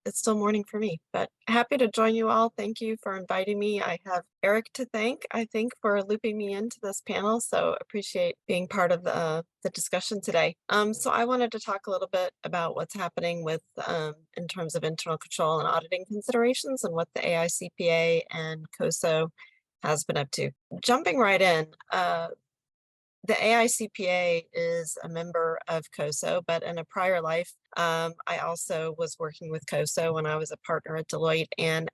it's still morning for me, but happy to join you all. Thank you for inviting me. I have Eric to thank, I think, for looping me into this panel. So appreciate being part of the discussion today. So I wanted to talk a little bit about what's happening with in terms of internal control and auditing considerations and what the AICPA and COSO has been up to. Jumping right in, the AICPA is a member of COSO, but in a prior life, I also was working with COSO when I was a partner at Deloitte, and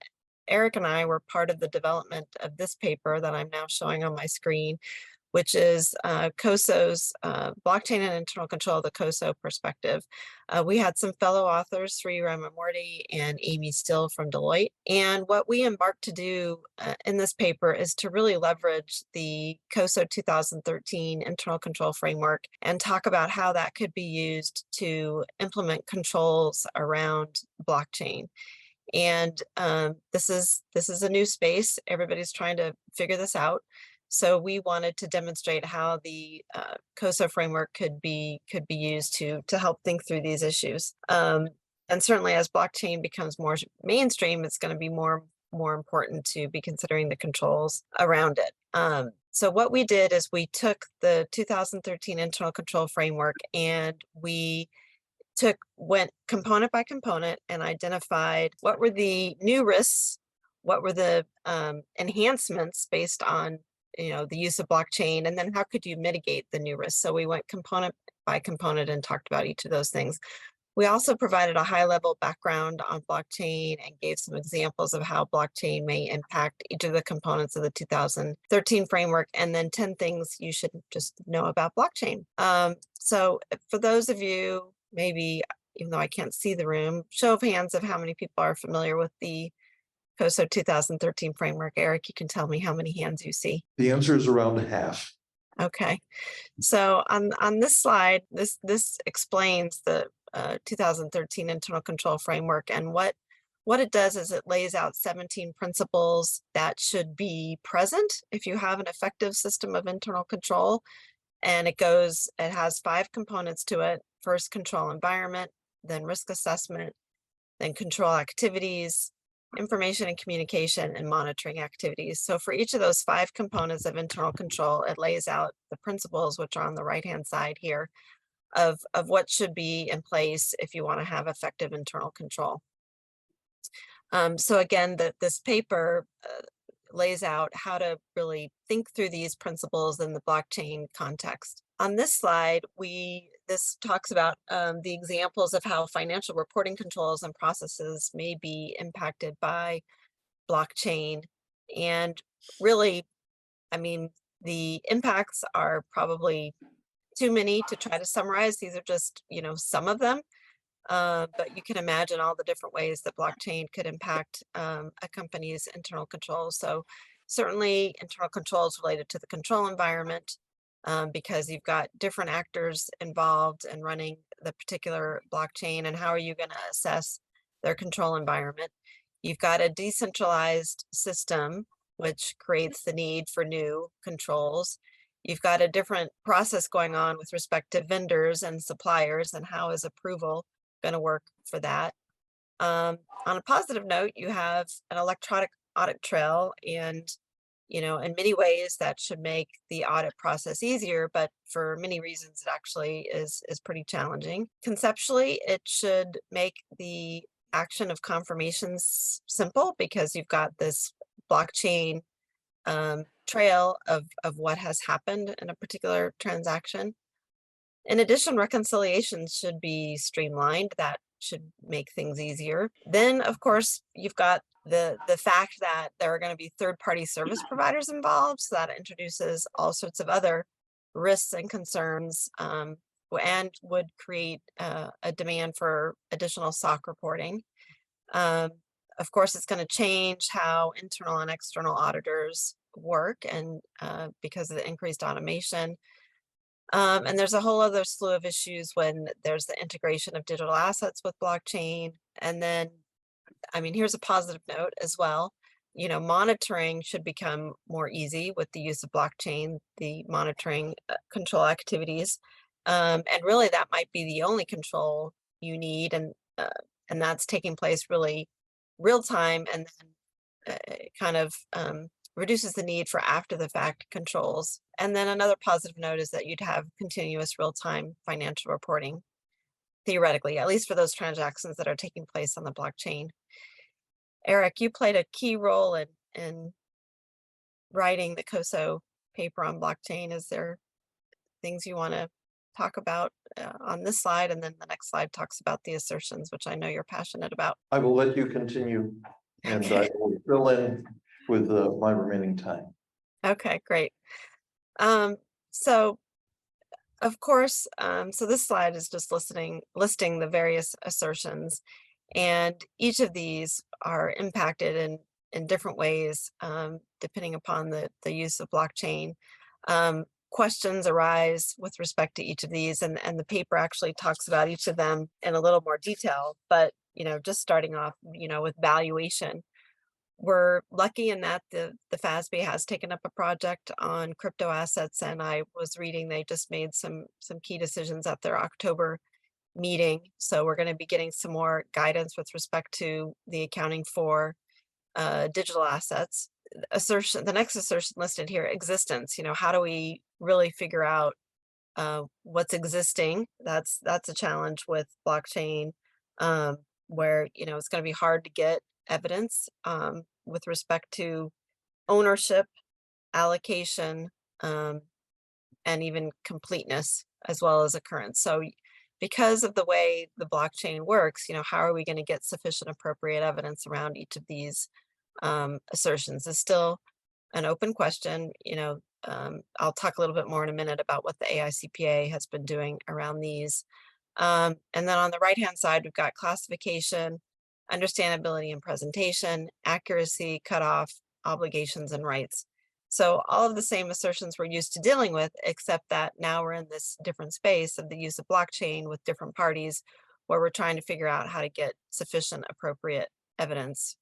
Eric and I were part of the development of this paper that I'm now showing on my screen, which is COSO's blockchain and internal control of the COSO perspective. We had some fellow authors, Sri Ramamurthy and Amy Still from Deloitte. And what we embarked to do in this paper is to really leverage the COSO 2013 internal control framework and talk about how that could be used to implement controls around blockchain. And this is a new space. Everybody's trying to figure this out. So we wanted to demonstrate how the COSO framework could be used to help think through these issues. And certainly as blockchain becomes more mainstream, it's going to be more important to be considering the controls around it. So what we did is we took the 2013 internal control framework and we went component by component and identified what were the new risks, what were the enhancements based on the use of blockchain, and then how could you mitigate the new risks. So we went component by component and talked about each of those things. We also provided a high-level background on blockchain and gave some examples of how blockchain may impact each of the components of the 2013 framework, and then 10 things you should just know about blockchain. So for those of you, maybe, even though I can't see the room, show of hands of how many people are familiar with the COSO 2013 framework. Eric, you can tell me how many hands you see. The answer is around half. Okay. So on this slide, this explains the 2013 internal control framework, and what it does is it lays out 17 principles that should be present if you have an effective system of internal control. And it has 5 components to it. First, control environment, then risk assessment, then control activities, information and communication, and monitoring activities. So for each of those 5 components of internal control, it lays out the principles, which are on the right-hand side here, of what should be in place if you want to have effective internal control. So again, this paper lays out how to really think through these principles in the blockchain context. On this slide, this talks about the examples of how financial reporting controls and processes may be impacted by blockchain. And really, I mean, the impacts are probably too many to try to summarize. These are just, some of them. But you can imagine all the different ways that blockchain could impact a company's internal controls. So certainly internal controls related to the control environment, because you've got different actors involved in running the particular blockchain, and how are you going to assess their control environment? You've got a decentralized system, which creates the need for new controls. You've got a different process going on with respect to vendors and suppliers, and how is approval going to work for that. On a positive note, you have an electronic audit trail, and in many ways that should make the audit process easier, but for many reasons it actually is pretty challenging. Conceptually, it should make the action of confirmations simple, because you've got this blockchain trail of what has happened in a particular transaction. In addition, reconciliations should be streamlined. That should make things easier. Then, of course, you've got the fact that there are going to be third-party service providers involved, so that introduces all sorts of other risks and concerns, and would create a demand for additional SOC reporting. Of course, it's going to change how internal and external auditors work, and because of the increased automation. And there's a whole other slew of issues when there's the integration of digital assets with blockchain. And then, here's a positive note as well. Monitoring should become more easy with the use of blockchain, the monitoring control activities. And really that might be the only control you need. And and that's taking place really real time, and then kind of reduces the need for after the fact controls. And then another positive note is that you'd have continuous real time financial reporting, theoretically, at least for those transactions that are taking place on the blockchain. Eric, you played a key role in writing the COSO paper on blockchain. Is there things you want to talk about on this slide? And then the next slide talks about the assertions, which I know you're passionate about. I will let you continue, and I will fill in with my remaining time. Okay, great. So of course, so this slide is just listing the various assertions, and each of these are impacted in different ways, depending upon the use of blockchain. Questions arise with respect to each of these, and the paper actually talks about each of them in a little more detail, but just starting off with valuation. We're lucky in that the FASB has taken up a project on crypto assets, and I was reading they just made some key decisions at their October meeting. So we're going to be getting some more guidance with respect to the accounting for digital assets. The next assertion listed here, existence. How do we really figure out what's existing? That's a challenge with blockchain, where it's going to be hard to get evidence with respect to ownership, allocation, and even completeness, as well as occurrence. So because of the way the blockchain works, how are we going to get sufficient appropriate evidence around each of these assertions is still an open question. I'll talk a little bit more in a minute about what the AICPA has been doing around these. And then on the right-hand side, we've got classification, understandability and presentation, accuracy, cutoff, obligations, and rights. So all of the same assertions we're used to dealing with, except that now we're in this different space of the use of blockchain with different parties, where we're trying to figure out how to get sufficient appropriate evidence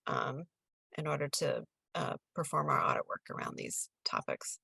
in order to perform our audit work around these topics.